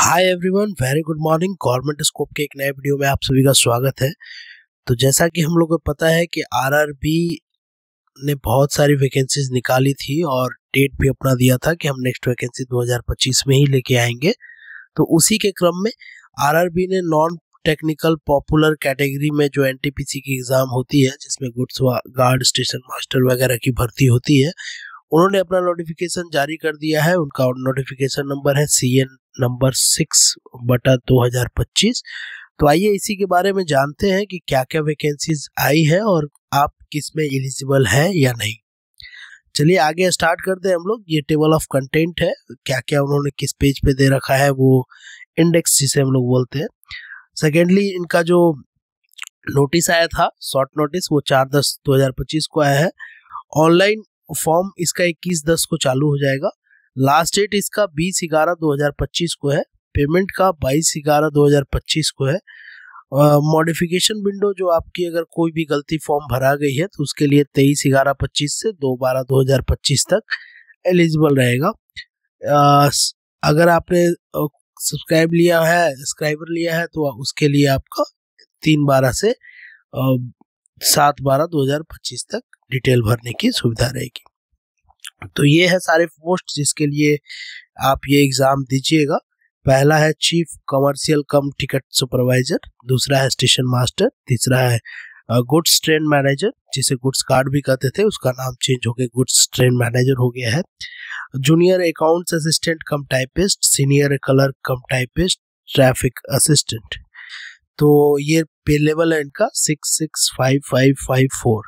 Hi everyone, very good morning. Government scope के एक नए वीडियो में आप सभी का स्वागत है। तो जैसा कि हम लोग को पता है कि आरआरबी ने बहुत सारी वैकेंसीज निकाली थी और डेट भी अपना दिया था कि हम नेक्स्ट वैकेंसी 2025 में ही लेके आएंगे। तो उसी के क्रम में आरआरबी ने नॉन टेक्निकल पॉपुलर कैटेगरी में जो एनटीपीसी की एग्जाम होती है, जिसमें गुड्स गार्ड, स्टेशन मास्टर वगैरह की भर्ती होती है, उन्होंने अपना नोटिफिकेशन जारी कर दिया है। उनका नोटिफिकेशन नंबर है CN नंबर 6/2025। तो आइए इसी के बारे में जानते हैं कि क्या क्या वैकेंसीज आई है और आप किस में एलिजिबल है या नहीं। चलिए आगे स्टार्ट करते हैं हम लोग। ये टेबल ऑफ कंटेंट है, क्या क्या उन्होंने किस पेज पे दे रखा है, वो इंडेक्स जिसे हम लोग बोलते हैं। सेकेंडली, इनका जो नोटिस आया था, शॉर्ट नोटिस, वो 4/10/2025 को आया है। ऑनलाइन फॉर्म इसका 21/10 को चालू हो जाएगा। लास्ट डेट इसका 20/11/2025 को है। पेमेंट का 22/11/2025 को है। मॉडिफिकेशन विंडो जो आपकी, अगर कोई भी गलती फॉर्म भरा गई है तो उसके लिए 23/11/25 से 2/12/2025 तक एलिजिबल रहेगा। अगर आपने सब्सक्राइबर लिया है तो उसके लिए आपका 3/12 से 7/12/2025 तक डिटेल भरने की सुविधा रहेगी। तो ये है सारे पोस्ट जिसके लिए आप ये एग्जाम दीजिएगा। पहला है चीफ कमर्शियल कम टिकट सुपरवाइजर, दूसरा है स्टेशन मास्टर, तीसरा है गुड्स ट्रेन मैनेजर, जिसे गुड्स कार्ड भी कहते थे, उसका नाम चेंज होकर गुड्स ट्रेन मैनेजर हो गया है। Junior accounts assistant cum typist, senior clerk कम टाइपिस्ट, ट्रैफिक असिस्टेंट। तो ये पे लेवल है इनका 665554।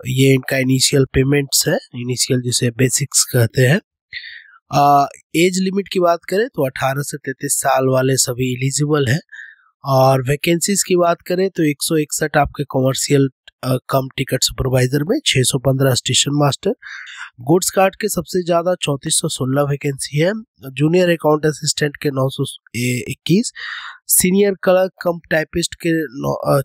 ये इनका इनिशियल पेमेंट्स है, इनिशियल जिसे बेसिक्स कहते हैं। एज लिमिट की बात करें तो 18 से 33 साल वाले सभी एलिजिबल हैं। और वैकेंसीज की बात करें तो 161 आपके कमर्शियल कम टिकट सुपरवाइजर में, 615 स्टेशन मास्टर। गुड्स कार्ड के सबसे ज्यादा 3416 वैकेंसी है। जूनियर अकाउंट असिस्टेंट के 921, सीनियर क्लर्क कम टाइपिस्ट के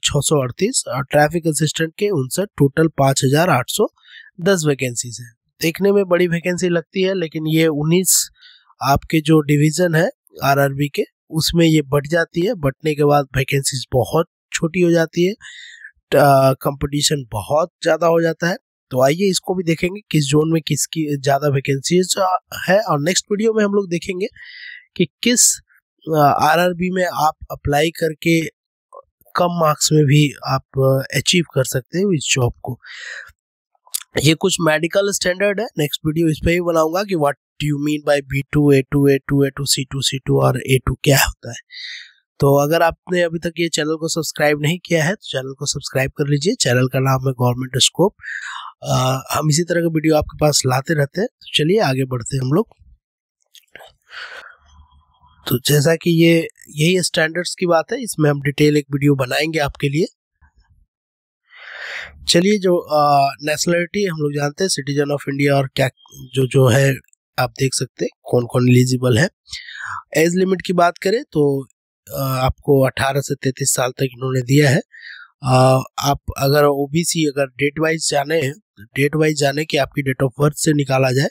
638 और ट्रैफिक असिस्टेंट के 59। टोटल 5810 वैकेंसीज है। देखने में बड़ी वैकेंसी लगती है, लेकिन ये 19 आपके जो डिवीजन है आरआरबी के, उसमें ये बढ़ जाती है। बढ़ने के बाद वैकेंसीज बहुत छोटी हो जाती है, कंपटीशन बहुत ज़्यादा हो जाता है। तो आइए इसको भी देखेंगे किस जोन में किसकी ज़्यादा वैकेंसीज है। और नेक्स्ट वीडियो में हम लोग देखेंगे कि किस आरआरबी में आप अप्लाई करके कम मार्क्स में भी आप अचीव कर सकते हो इस जॉब को। ये कुछ मेडिकल स्टैंडर्ड है, नेक्स्ट वीडियो इस पे ही बनाऊंगा कि what do you mean by B2, A2, A2, A2, C2, C2 और A2 क्या होता है। तो अगर आपने अभी तक ये चैनल को सब्सक्राइब नहीं किया है तो चैनल को सब्सक्राइब कर लीजिए। चैनल का नाम है गवर्नमेंट स्कोप। हम इसी तरह का वीडियो आपके पास लाते रहते हैं। तो चलिए आगे बढ़ते हैं हम लोग। तो जैसा कि ये यही स्टैंडर्ड्स की बात है, इसमें हम डिटेल एक वीडियो बनाएंगे आपके लिए। चलिए, जो नेशनलिटी हम लोग जानते हैं, सिटीजन ऑफ इंडिया, और क्या जो है आप देख सकते हैं कौन कौन एलिजिबल है। एज लिमिट की बात करें तो आपको 18 से 33 साल तक इन्होंने दिया है। आप अगर ओबीसी, अगर डेट वाइज जाने की आपकी डेट ऑफ बर्थ से निकाला जाए,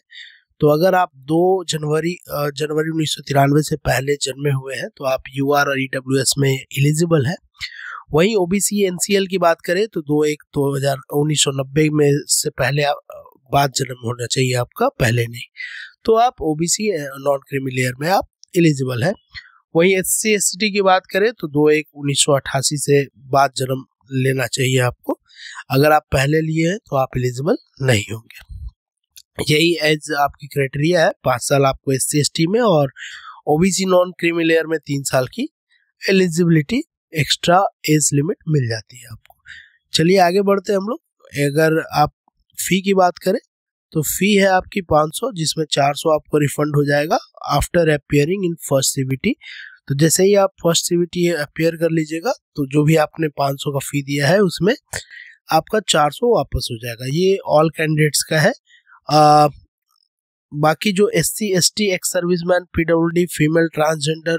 तो अगर आप 2 जनवरी 1993 से पहले जन्मे हुए हैं तो आप UR और EWS में एलिजिबल है। वहीं ओबीसी NCL की बात करें तो 2/1/1990 में से पहले बाद जन्म होना चाहिए आपका, पहले नहीं। तो आप ओबीसी नॉन क्रीमी लेयर में आप एलिजिबल है। वहीं SC ST की बात करें तो 2/1/1988 से बाद जन्म लेना चाहिए आपको। अगर आप पहले लिए हैं तो आप एलिजिबल नहीं होंगे। यही एज आपकी क्राइटेरिया है। 5 साल आपको SC ST में और ओबीसी नॉन क्रीमी लेयर में 3 साल की एलिजिबिलिटी एक्स्ट्रा एज लिमिट मिल जाती है आपको। चलिए आगे बढ़ते हैं हम लोग। अगर आप फी की बात करें तो फी है आपकी 500, जिसमें 400 आपको रिफंड हो जाएगा after appearing in first CVT। तो जैसे ही आप फर्स्ट CVT अपियर कर लीजिएगा तो जो भी आपने 500 का फी दिया है उसमें आपका 400 वापस हो जाएगा। ये ऑल कैंडिडेट्स का है। बाकी जो SC ST, ex serviceman, PWD, female, transgender,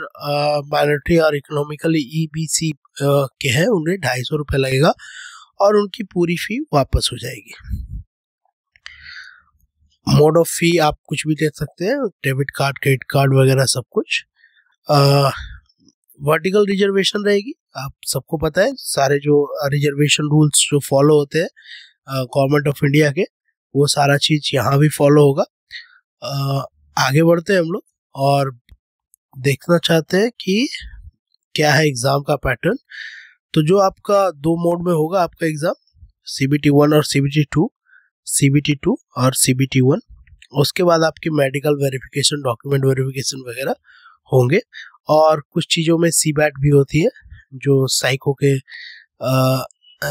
minority और इकोनॉमिकली EBC के हैं, उन्हें 250 रुपये लगेगा और उनकी पूरी फी वापस हो जाएगी। मोड ऑफ फी आप कुछ भी दे सकते हैं, डेबिट कार्ड, क्रेडिट कार्ड वगैरह सब कुछ। वर्टिकल रिजर्वेशन रहेगी, आप सबको पता है सारे जो रिजर्वेशन रूल्स जो फॉलो होते हैं गवर्नमेंट ऑफ इंडिया के, वो सारा चीज यहाँ भी फॉलो होगा। आगे बढ़ते हैं हम लोग और देखना चाहते हैं कि क्या है एग्जाम का पैटर्न। तो जो आपका दो मोड में होगा आपका एग्जाम, CBT 1 और CBT 2, CBT 2 और CBT 1। उसके बाद आपकी मेडिकल वेरिफिकेशन, डॉक्यूमेंट वेरिफिकेशन वगैरह होंगे, और कुछ चीज़ों में CBAT भी होती है जो साइको के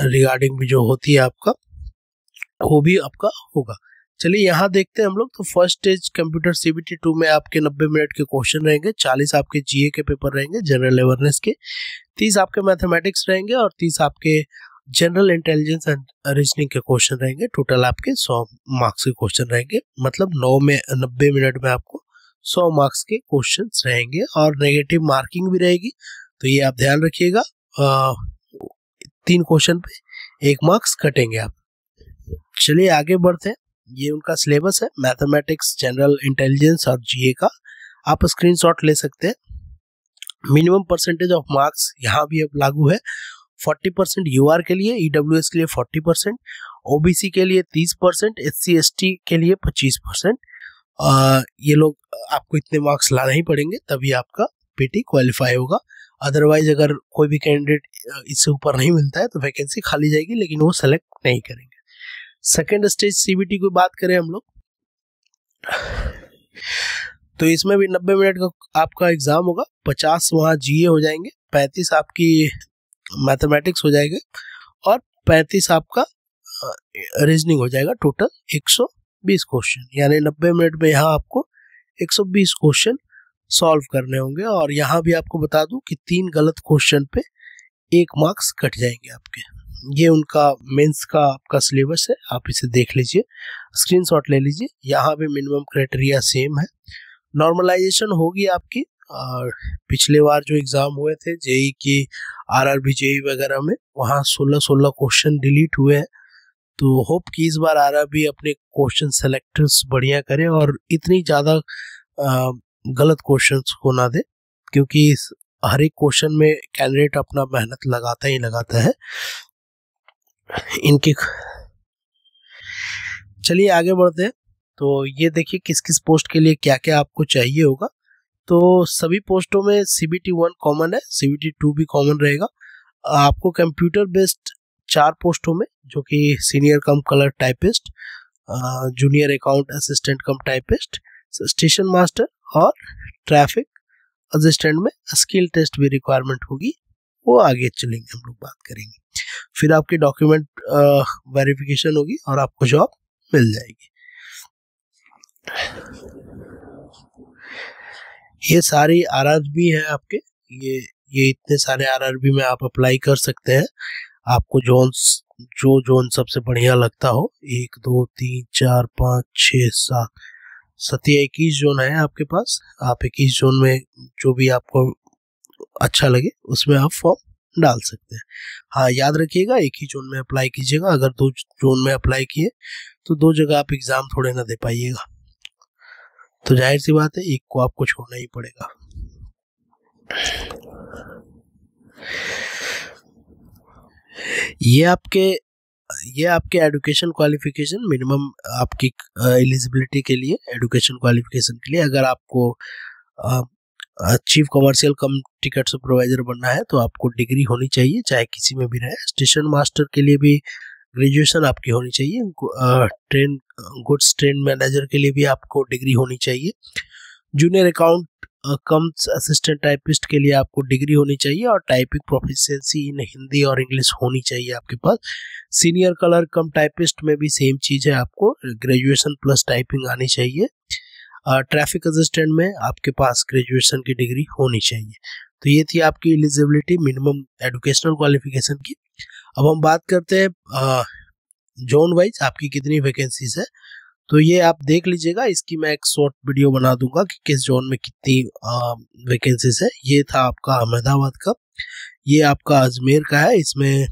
रिगार्डिंग भी जो होती है आपका, वो भी आपका होगा। चलिए यहाँ देखते हैं हम लोग। तो फर्स्ट स्टेज कंप्यूटर CBT 2 में आपके 90 मिनट के क्वेश्चन रहेंगे, 40 आपके GA के पेपर रहेंगे जनरल अवेयरनेस के, 30 आपके मैथमेटिक्स रहेंगे और 30 आपके जनरल इंटेलिजेंस एंड रीजनिंग के क्वेश्चन रहेंगे। टोटल आपके 100 मार्क्स के क्वेश्चन रहेंगे, मतलब 90 मिनट में आपको 100 मार्क्स के क्वेश्चन रहेंगे और नेगेटिव मार्किंग भी रहेगी, तो ये आप ध्यान रखिएगा। 3 क्वेश्चन पे 1 मार्क्स कटेंगे आप। चलिए आगे बढ़ते हैं। ये उनका सिलेबस है, मैथमेटिक्स, जनरल इंटेलिजेंस और GA का। आप स्क्रीनशॉट ले सकते हैं। मिनिमम परसेंटेज ऑफ मार्क्स यहाँ भी अब लागू है। 40% UR के लिए, EWS के लिए 40%, OBC के लिए 30%, SC ST के लिए 25%। ये लोग आपको इतने मार्क्स लाना ही पड़ेंगे तभी आपका PT क्वालिफाई होगा। अदरवाइज अगर कोई भी कैंडिडेट इससे ऊपर नहीं मिलता है तो वैकेंसी खाली जाएगी, लेकिन वो सेलेक्ट नहीं करेंगे। सेकेंड स्टेज CBT की बात करें हम लोग, तो इसमें भी 90 मिनट का आपका एग्जाम होगा। 50 वहाँ GA हो जाएंगे, 35 आपकी मैथमेटिक्स हो जाएगा और 35 आपका रीजनिंग हो जाएगा। टोटल 120 क्वेश्चन, यानी 90 मिनट में यहाँ आपको 120 क्वेश्चन सॉल्व करने होंगे। और यहाँ भी आपको बता दूं कि 3 गलत क्वेश्चन पे 1 मार्क्स कट जाएंगे आपके। ये उनका मेंस का आपका सिलेबस है, आप इसे देख लीजिए, स्क्रीनशॉट ले लीजिए। यहाँ भी मिनिमम क्राइटेरिया सेम है। नॉर्मलाइजेशन होगी आपकी, और पिछले बार जो एग्जाम हुए थे JEE की, RRB JEE वगैरह में, वहाँ 16 क्वेश्चन डिलीट हुए हैं। तो होप कि इस बार RRB अपने क्वेश्चन सेलेक्टर्स बढ़िया करे और इतनी ज़्यादा गलत क्वेश्चंस को ना दे, क्योंकि हर एक क्वेश्चन में कैंडिडेट अपना मेहनत लगाता ही लगाता है इनके। चलिए आगे बढ़ते हैं। तो ये देखिए किस किस पोस्ट के लिए क्या क्या आपको चाहिए होगा। तो सभी पोस्टों में CBT 1 कॉमन है, CBT 2 भी कॉमन रहेगा। आपको कंप्यूटर बेस्ड 4 पोस्टों में, जो कि senior cum colour typist, junior account assistant cum typist, station master और ट्रैफिक असिस्टेंट में स्किल टेस्ट भी रिक्वायरमेंट होगी, वो आगे चलेंगे हम लोग बात करेंगे। फिर आपकी डॉक्यूमेंट वेरिफिकेशन होगी और आपको जॉब मिल जाएगी। ये सारी RRB है आपके, ये इतने सारे RRB में आप अप्लाई कर सकते हैं। आपको जो जोन सबसे बढ़िया लगता हो, 1 2 3 4 5 6 7 21 जोन है आपके पास। आप 21 जोन में जो भी आपको अच्छा लगे उसमें आप फॉर्म डाल सकते हैं। हाँ, याद रखिएगा एक ही जोन में अप्लाई कीजिएगा। अगर 2 जोन में अप्लाई किए तो 2 जगह आप एग्जाम थोड़े ना दे पाइएगा, तो जाहिर सी बात है एक को आपको छोड़ना ही पड़ेगा। ये आपके एजुकेशन क्वालिफिकेशन, मिनिमम आपकी एलिजिबिलिटी के लिए, एजुकेशन क्वालिफिकेशन के लिए, अगर आपको चीफ कमर्शियल कम टिकट सुपरवाइजर बनना है तो आपको डिग्री होनी चाहिए, चाहे किसी में भी रहे। स्टेशन मास्टर के लिए भी ग्रेजुएशन आपकी होनी चाहिए। गुड्स ट्रेन मैनेजर के लिए भी आपको डिग्री होनी चाहिए। जूनियर अकाउंट कम असिस्टेंट टाइपिस्ट के लिए आपको डिग्री होनी चाहिए और टाइपिंग प्रोफिशिएंसी इन हिंदी और इंग्लिश होनी चाहिए आपके पास। सीनियर कलर कम टाइपिस्ट में भी सेम चीज़ है, आपको ग्रेजुएशन प्लस टाइपिंग आनी चाहिए। ट्रैफिक असिस्टेंट में आपके पास ग्रेजुएशन की डिग्री होनी चाहिए। तो ये थी आपकी एलिजिबिलिटी मिनिमम एजुकेशनल क्वालिफिकेशन की। अब हम बात करते हैं जोन वाइज आपकी कितनी वैकेंसीज है। तो ये आप देख लीजिएगा, इसकी मैं एक शॉर्ट वीडियो बना दूंगा कि किस जोन में कितनी वैकेंसीज है। ये था आपका अहमदाबाद का, ये आपका अजमेर का है, इसमें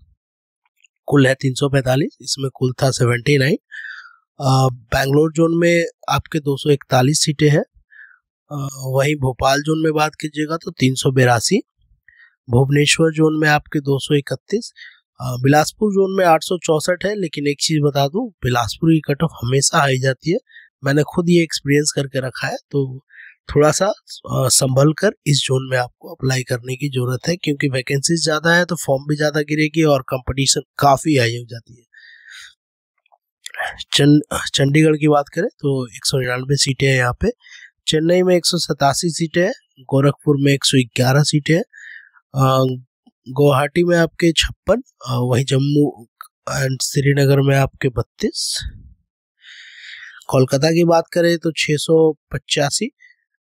कुल है 345, इसमें कुल था 79। बैंगलोर जोन में आपके 241 सीटें हैं। वहीं भोपाल जोन में बात कीजिएगा तो 382, भुवनेश्वर जोन में आपके 231, बिलासपुर जोन में 864 है। लेकिन एक चीज़ बता दूं, बिलासपुर की कट ऑफ हमेशा हाई जाती है, मैंने खुद ये एक्सपीरियंस करके रखा है। तो थोड़ा सा संभल कर इस जोन में आपको अप्लाई करने की ज़रूरत है, क्योंकि वैकेंसीज ज़्यादा है तो फॉर्म भी ज़्यादा गिरेगी और कंपटीशन काफ़ी हाई हो जाती है। चंडीगढ़ की बात करें तो 199 सीटें हैं यहाँ पे, चेन्नई में 187 सीटें हैं, गोरखपुर में 111 सीटें हैं, गुवाहाटी में आपके 56, वहीं जम्मू एंड श्रीनगर में आपके 32, कोलकाता की बात करें तो 685।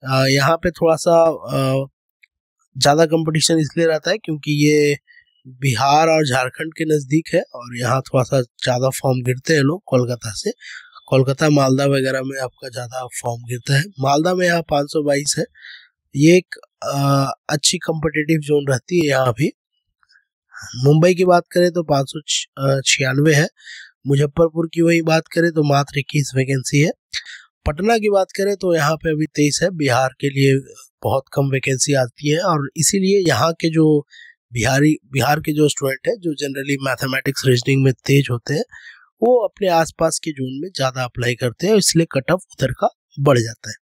यहाँ पे थोड़ा सा ज़्यादा कंपटीशन इसलिए रहता है क्योंकि ये बिहार और झारखंड के नज़दीक है और यहाँ थोड़ा सा ज़्यादा फॉर्म गिरते हैं लोग कोलकाता से। कोलकाता मालदा वगैरह में आपका ज़्यादा फॉर्म गिरता है। मालदा में यहाँ 522 है। ये एक अच्छी कॉम्पिटिटिव जोन रहती है यहाँ भी। मुंबई की बात करें तो 596 है। मुजफ्फरपुर की वही बात करें तो मात्र 21 वैकेंसी है। पटना की बात करें तो यहाँ पे अभी 23 है। बिहार के लिए बहुत कम वैकेंसी आती है और इसीलिए यहाँ के जो बिहार के जो स्टूडेंट हैं जो जनरली मैथमेटिक्स रीजनिंग में तेज होते हैं वो अपने आसपास के जोन में ज़्यादा अप्लाई करते हैं, इसलिए कट ऑफ उधर का बढ़ जाता है।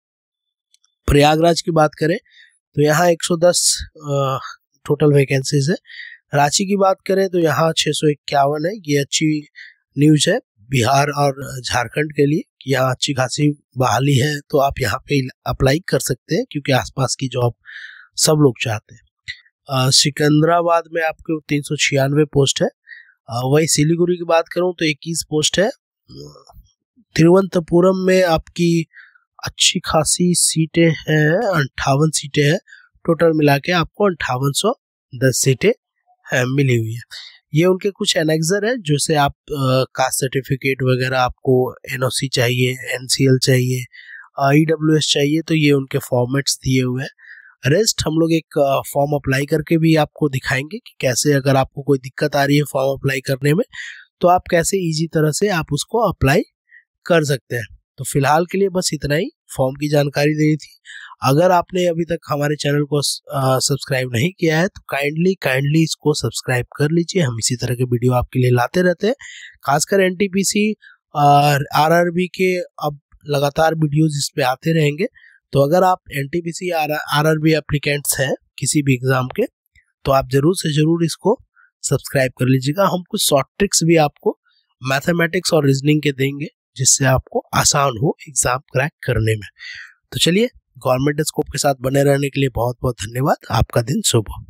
प्रयागराज की बात करें तो यहाँ 110 टोटल वैकेंसीज है। रांची की बात करें तो यहाँ 651 है। ये अच्छी न्यूज़ है बिहार और झारखंड के लिए, यहाँ अच्छी खासी बहाली है, तो आप यहाँ पे अप्लाई कर सकते हैं क्योंकि आसपास की जॉब सब लोग चाहते हैं। सिकंदराबाद में आपके 396 पोस्ट है। वही सिलीगुड़ी की बात करूं तो 21 पोस्ट है। तिरुवनंतपुरम में आपकी अच्छी खासी सीटें हैं, 58 सीटें हैं। टोटल मिला के आपको 5810 सीटें मिली हुई है। ये उनके कुछ एनेक्सर है जैसे आप कास्ट सर्टिफिकेट वगैरह, आपको एनओसी चाहिए, एनसीएल चाहिए, ईडब्ल्यूएस चाहिए, तो ये उनके फॉर्मेट्स दिए हुए हैं। रेस्ट हम लोग एक फॉर्म अप्लाई करके भी आपको दिखाएंगे कि कैसे, अगर आपको कोई दिक्कत आ रही है फॉर्म अप्लाई करने में तो आप कैसे इजी तरह से आप उसको अप्लाई कर सकते हैं। तो फिलहाल के लिए बस इतना ही फॉर्म की जानकारी देनी थी। अगर आपने अभी तक हमारे चैनल को सब्सक्राइब नहीं किया है तो काइंडली इसको सब्सक्राइब कर लीजिए। हम इसी तरह के वीडियो आपके लिए लाते रहते हैं, खासकर एनटीपीसी और आरआरबी के अब लगातार वीडियोज इस पे आते रहेंगे। तो अगर आप एनटीपीसी आरआरबी एप्लीकेंट्स हैं किसी भी एग्जाम के तो आप जरूर से जरूर इसको सब्सक्राइब कर लीजिएगा। हम कुछ शॉर्ट ट्रिक्स भी आपको मैथमेटिक्स और रीजनिंग के देंगे जिससे आपको आसान हो एग्जाम क्रैक करने में। तो चलिए, गवर्नमेंट स्कोप के साथ बने रहने के लिए बहुत बहुत धन्यवाद। आपका दिन शुभ हो।